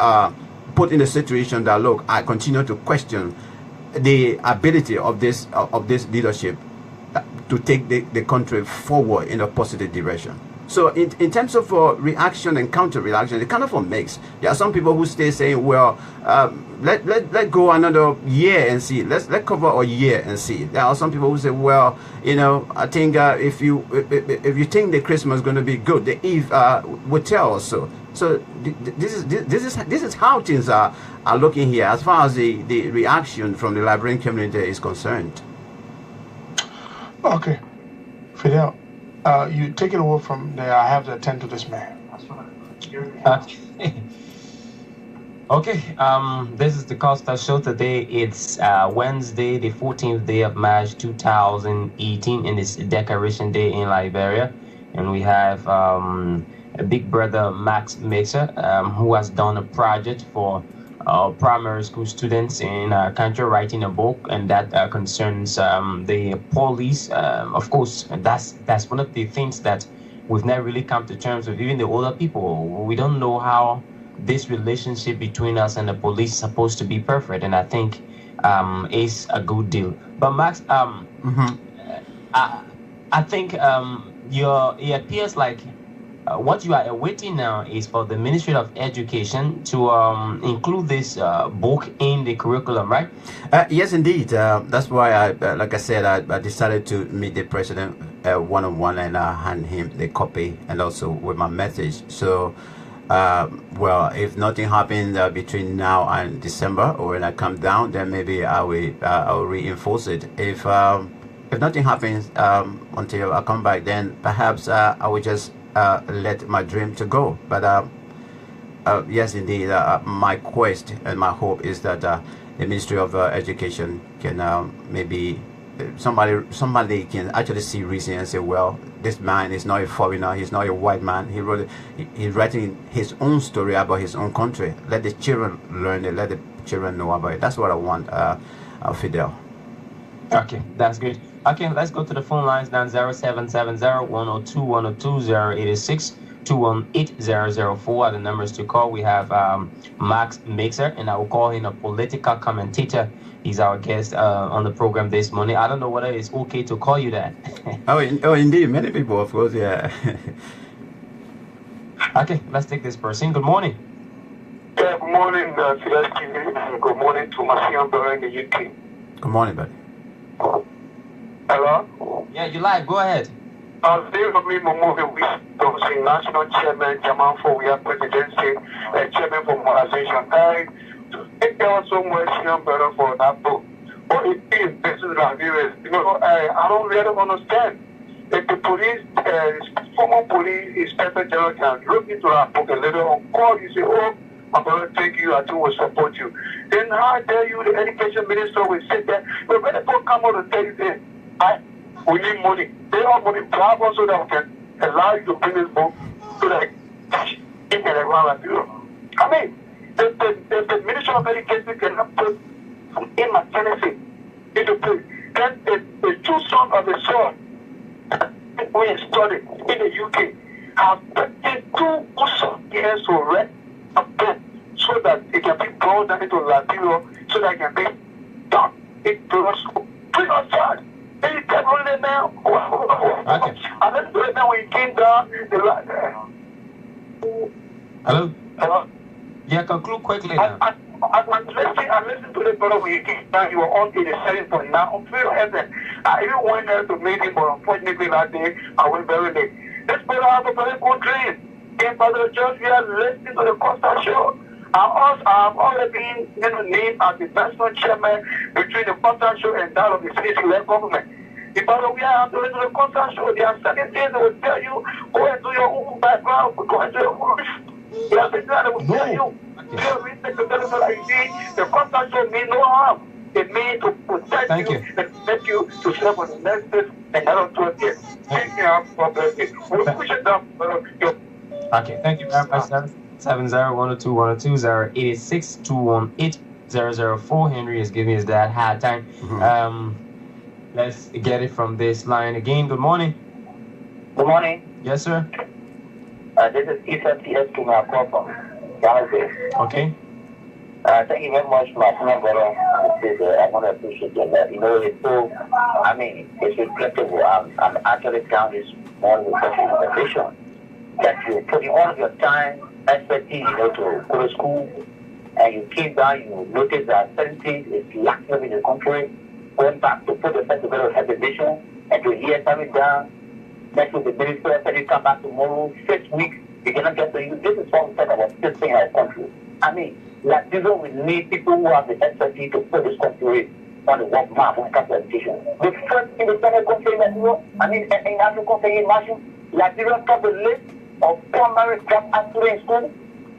[SPEAKER 3] put in a situation that, look, I continue to question the ability of this leadership to take the country forward in a positive direction. So in terms of reaction and counter-reaction, it's kind of a mix. There are some people who stay saying, well, let go another year and see. Let's cover a year and see. There are some people who say, well, I think if you think the Christmas is going to be good, the Eve will tell us so. So this is how things are looking here as far as the reaction from the Liberian community is concerned.
[SPEAKER 4] Okay, Fidel, you take it over from there. I have to attend to this man.
[SPEAKER 5] Okay, this is the Costa Show today. It's Wednesday, the 14th day of March 2018, and it's Decoration Day in Liberia. And we have a big brother, Max Kpakio, who has done a project for primary school students in our country, writing a book, and that concerns the police. Of course, that's one of the things that we've never really come to terms with. Even the older people, we don't know how this relationship between us and the police is supposed to be perfect, and I think is a good deal. But Max, I think it appears like what you are awaiting now is for the Ministry of Education to include this book in the curriculum, right?
[SPEAKER 3] Yes, indeed. That's why like I said, I decided to meet the president one-on-one and hand him the copy and also with my message. So, well, if nothing happens between now and December, or when I come down, then maybe I'll reinforce it. If nothing happens until I come back, then perhaps I will just let my dream to go. But yes, indeed, my quest and my hope is that the Ministry of Education can maybe somebody can actually see reason and say, well, this man is not a foreigner, he's not a white man. He's writing his own story about his own country. Let the children learn it. Let the children know about it. That's what I want, Fidel.
[SPEAKER 5] Okay, that's good. Okay, let's go to the phone lines now. 0770-102-102-086-218-004 are the numbers to call. We have Max Mixer, and I will call him a political commentator. He's our guest on the program this morning. I don't know whether it's okay to call you that.
[SPEAKER 3] Oh, indeed. Many people, of course, yeah.
[SPEAKER 5] Okay, let's take this person. Good morning.
[SPEAKER 6] Yeah, good morning, Fidel TV, and good morning to my young brother in the UK.
[SPEAKER 3] Good morning, buddy.
[SPEAKER 6] Hello?
[SPEAKER 5] Yeah, you live. Go ahead.
[SPEAKER 6] There will be a movie with the national chairman, Jamal for we are presidency, chairman for mobilization. Thank you so much, young brother, for that book. But it is, this is Ramirez. You know, I don't really understand. If the police, former police inspector general can look into that book and later on call you, say, oh, I'm going to take you, I think will support you. Then how dare you, the education minister, will sit there. But when the book come out and tell you, say, we need money. They have money problem so that we can allow you to bring this book so that it can around you. I mean, the Ministry of Education cannot put immaturity into place. Then the two sons of the son who studied in the UK have taken 2 years to read a book so that it can be brought down into Liberia so that it can be done in the school. Free of charge. They kept running it down.
[SPEAKER 5] Okay.
[SPEAKER 6] And then when he came down,
[SPEAKER 5] Hello?
[SPEAKER 6] Hello?
[SPEAKER 5] Yeah, conclude quickly now.
[SPEAKER 6] I listened to the brother when he came down. You were on in the setting for now. I'm very heaven. I even went there to meet him, but unfortunately that day I went very late. This brother has a very good dream. In Father Judge, we are listening to the Costa Show. I've already been named as the national chairman between the Costa Show and that of the city-led government. If we are doing the Costa Show, there are certain things that will tell you, go into your own background, go into your own. There are things that will tell you. The Costa Show means no harm. It means to protect you and protect you to serve on the next day and not to it. Thank you. We'll push it down.
[SPEAKER 5] Okay, thank you very much, sir. 70-102-102-086-218-004. Henry is giving us that hard time. Let's get it from this line again. Good morning.
[SPEAKER 7] Good morning.
[SPEAKER 5] Yes, sir.
[SPEAKER 7] This is EFTS to my call from Johannesburg.
[SPEAKER 5] Okay.
[SPEAKER 7] Thank you very much, my brother. I want to appreciate that. You know, it's so, I mean, it's regrettable. I'm actually down this morning with such an organization that you put in all of your time, expertise, you know, to go to school, and you came down, you noticed that certain things is lacking in the country, went back to put the festival of education, and to hear something down. Next week, the minister said you come back tomorrow, 6 weeks, you cannot get to you. This is what we said about this thing in our country. I mean, like this one, we need people who have the expertise to put this country on the world map when it comes to education. The first independent country in the world, I mean, in Africa, can you imagine? Liberia top the list of primary dropout students in school.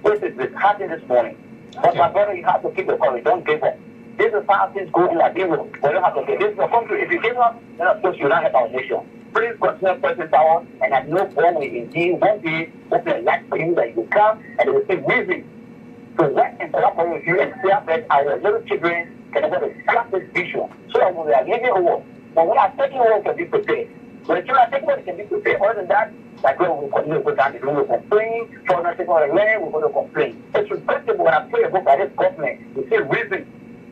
[SPEAKER 7] This is disheartening this morning. But my brother, you have to keep the courage. Don't give up. This is how things go in Liberia. We don't have to give. This is a country. If you give up, then of course you don't have our nation. Please continue pressing power, and I know one will indeed one day open a light for you that you come, and it will take reason to work and collaborate with you and see that our little children can able to grasp this vision. So that when we are living over, when we are taking over, we can be prepared. When the children are taking over, they can be prepared. Other than that, like when we continue to go down the road, we complain. For not taking over the land, we're going to complain. It's regrettable when I pray about this government, we see reason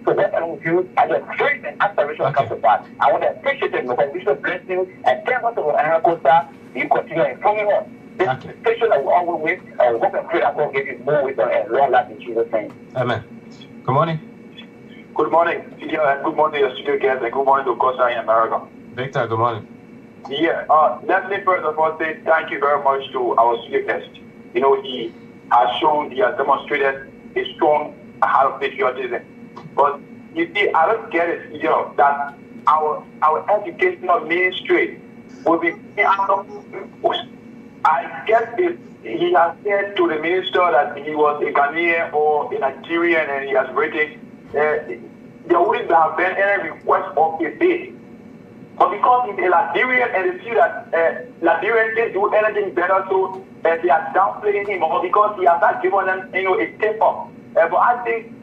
[SPEAKER 7] to work along with you as a great and aspirational counterpart. I want to appreciate it because we should bless you and tell us about Anna Costa. You continue informing us. This situation that we all with, and hope and pray that God give you more wisdom and long life in Jesus' name.
[SPEAKER 3] Amen. Good morning.
[SPEAKER 6] Good morning, Peter, and good morning to your studio guests, and good morning to Costa in America.
[SPEAKER 3] Victor, good morning.
[SPEAKER 6] Yeah, let me first of all say thank you very much to our studio guest. You know, he has demonstrated a strong heart of patriotism. But you see, I don't get it, you know, that our educational ministry will be I guess if he has said to the minister that he was a Ghanaian or a Nigerian and he has written, there wouldn't have been any request of a bid. But because he's a Liberian and they see that Liberians can't do anything better, so they are downplaying him, or because he has not given them, you know, a tip up. But I think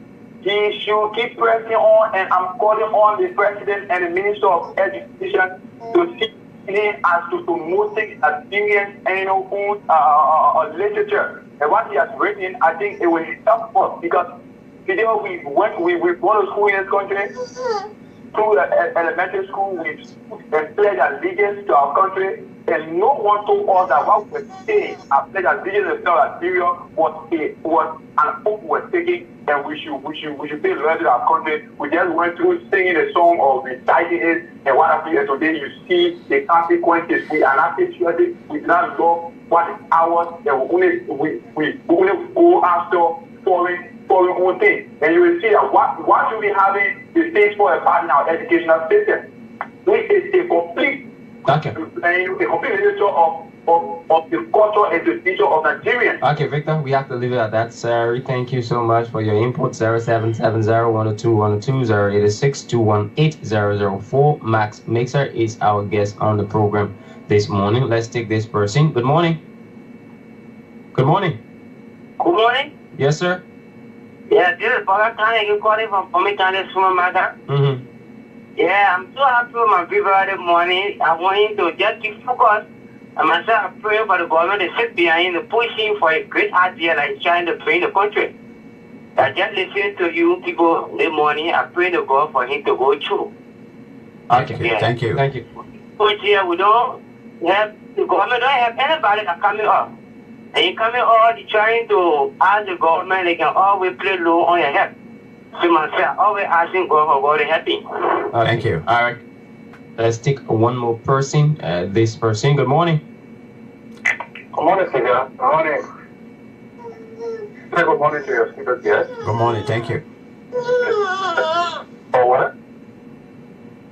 [SPEAKER 6] he should keep pressing on, and I'm calling on the president and the minister of education to see him as to promoting experience and, you know, literature. And what he has written, I think it will help us, because today we brought to school in this country, through elementary school, we pledged allegiance to our country, and no one told us that what we're saying, our pledge allegiance to Liberia was an oath we're taking, and we should be loyal to our country. We just went through singing the song or reciting it, and what happened today, you see the consequences. We are not patriotic, we do not love what is ours, and we only go after foreign own thing. And you will see that what should be having the things for a part in our educational system. Which is a complete nature of the culture and the future of Nigerians.
[SPEAKER 3] Okay, Victor, we have to leave it at that, sir. We thank you so much for your input. 0770-102-102-086-218-004. Max Mixer is our guest on the program this morning. Let's take this person. Good morning. Good morning.
[SPEAKER 8] Good morning.
[SPEAKER 3] Yes, sir.
[SPEAKER 8] Yeah, this is Father Tanya. You calling from Pomikane Sumamada?
[SPEAKER 3] Mm-hmm.
[SPEAKER 8] Yeah, I'm so happy with my people this morning. I want him to just keep focused. And myself, I pray for the government to sit behind the pushing for a great idea like trying to bring the country. I just listen to you people this morning. I pray to God for him to go through.
[SPEAKER 3] Okay,
[SPEAKER 8] yeah.
[SPEAKER 3] Thank you. Thank you.
[SPEAKER 8] But here we don't have, the government don't have anybody that coming up. And you coming all trying to ask the government, they can always play low on your head. So myself, always asking God for God to help me.
[SPEAKER 3] Thank you. All right. Let's take one more person. This person. Good morning.
[SPEAKER 6] Good morning, Sylvia. Good morning. Say good morning to your speakers, yes?
[SPEAKER 3] Good morning. Thank you.
[SPEAKER 6] For what?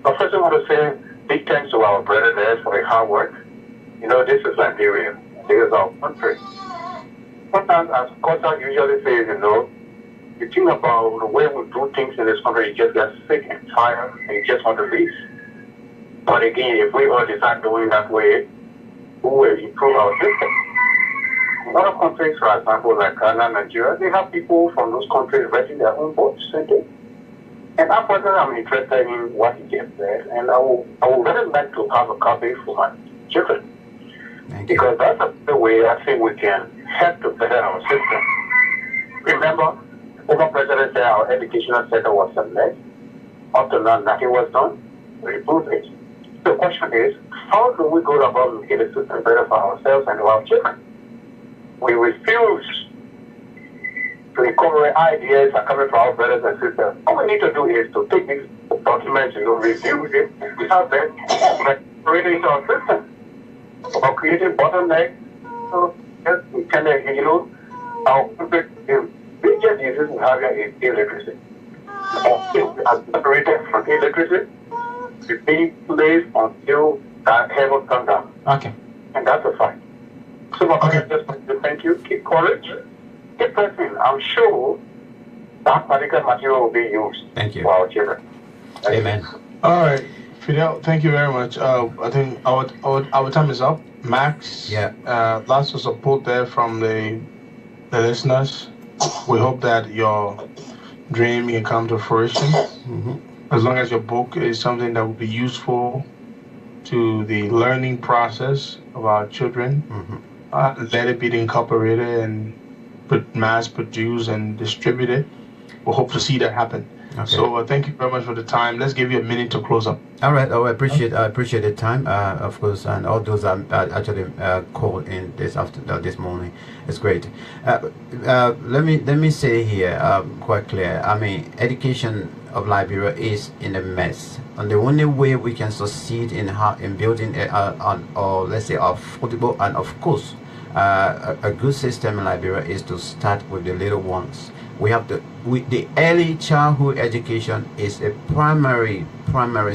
[SPEAKER 6] I first want to say big thanks to our brother there for the hard work. You know, this is Liberia. This is our country. Sometimes, as Costa usually says, you know, you think about the way we do things in this country, you just get sick and tired, and you just want to leave. But again, if we all decide doing that way, we will improve our system. A lot of countries, for example, like Ghana, Nigeria, they have people from those countries writing their own votes. And I personally am interested in what he gets there, and I would really like to have a copy for my children. Because that's the way I think we can help to better our system. Remember, former president said our educational sector was a mess. Up to now, nothing was done. We improved it. The question is, how do we go about making the system better for ourselves and our children? We refuse to incorporate ideas that are coming from our brothers and sisters. All we need to do is to take these documents, review it, without them, bring it into our system. Or creating bottlenecks, so just kind of, our biggest disease in Nigeria is illiteracy. As separated from illiteracy, it's being placed until that heaven comes down.
[SPEAKER 3] Okay.
[SPEAKER 6] And that's a fact. So my friend, just want to thank you. Keep courage. Keep pressing. I'm sure that particular material will be used.
[SPEAKER 3] Thank you.
[SPEAKER 6] For our children.
[SPEAKER 3] Amen.
[SPEAKER 4] All right, Fidel, thank you very much. I think our time is up. Max, lots of support there from the listeners. We hope that your dream can come to fruition. Mm-hmm. As long as your book is something that will be useful to the learning process of our children, let it be incorporated and mass produced and distributed. We hope to see that happen.
[SPEAKER 3] Okay.
[SPEAKER 4] So thank you very much for the time. Let's give you a minute to close up.
[SPEAKER 3] All right. Oh, I appreciate the time, of course, and all those actually called in this morning. It's great. Let me say here quite clear. I mean, education of Liberia is in a mess, and the only way we can succeed in building or let's say affordable and of course a good system in Liberia is to start with the little ones. We have the early childhood education is a primary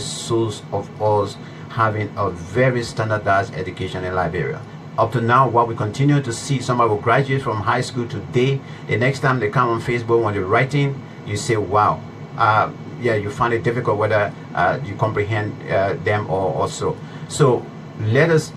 [SPEAKER 3] source of us having a very standardized education in Liberia. Up to now, what we continue to see, somebody will graduate from high school today. The next time they come on Facebook when they're writing, you say, wow, yeah, you find it difficult whether you comprehend them or so. So let us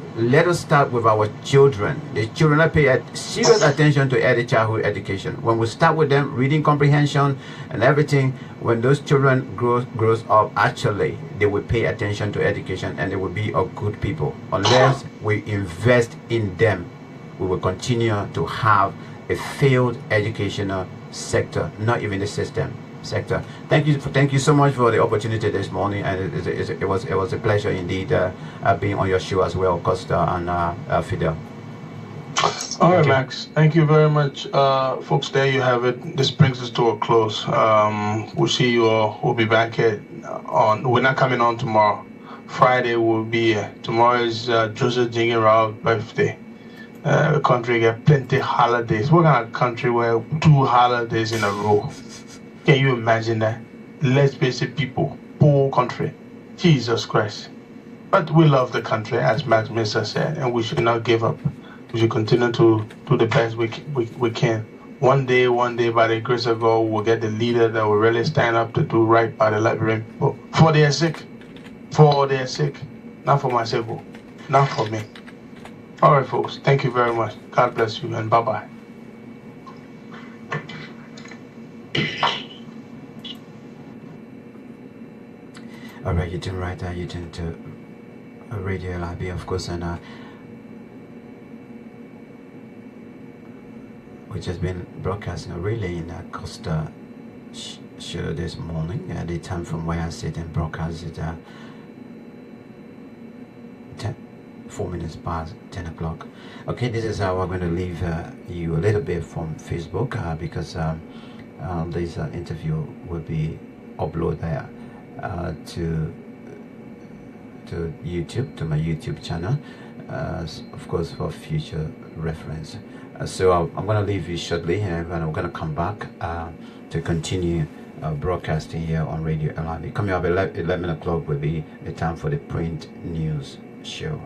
[SPEAKER 3] start with our children. The children pay serious attention to early childhood education. When we start with them, reading comprehension and everything, when those children grows up, actually they will pay attention to education and they will be a good people. Unless we invest in them, we will continue to have a failed educational sector, not even the system sector. Thank you so much for the opportunity this morning, and it was a pleasure indeed being on your show as well, Costa and Fidel.
[SPEAKER 4] All right, Max. Thank you very much, folks. There you have it. This brings us to a close. We'll see you all. We'll be back on. We're not coming on tomorrow. Friday we'll be here. Tomorrow is Joseph Jingy birthday. The country get plenty holidays. What kind of country where 2 holidays in a row? Can you imagine that? Let's basic people, poor country. Jesus Christ. But we love the country, as Max Mister said, and we should not give up. We should continue to do the best we can. One day, by the grace of God, we'll get the leader that will really stand up to do right by the Liberian people. For their sake. Not for my sake, not for me. All right, folks. Thank you very much. God bless you, and bye-bye.
[SPEAKER 3] All right, you turn right. You turn to Radio LIB, of course, and which has been broadcasting a relay in Costa show this morning. The time from where I sit and broadcast it 4 minutes past 10 o'clock. Okay, this is how we're going to leave you a little bit from Facebook because this interview will be uploaded to YouTube, to my YouTube channel, of course, for future reference. So I'm going to leave you shortly, and I'm going to come back to continue broadcasting here on Radio LIB. Coming up at 11 o'clock will be the time for the print news show.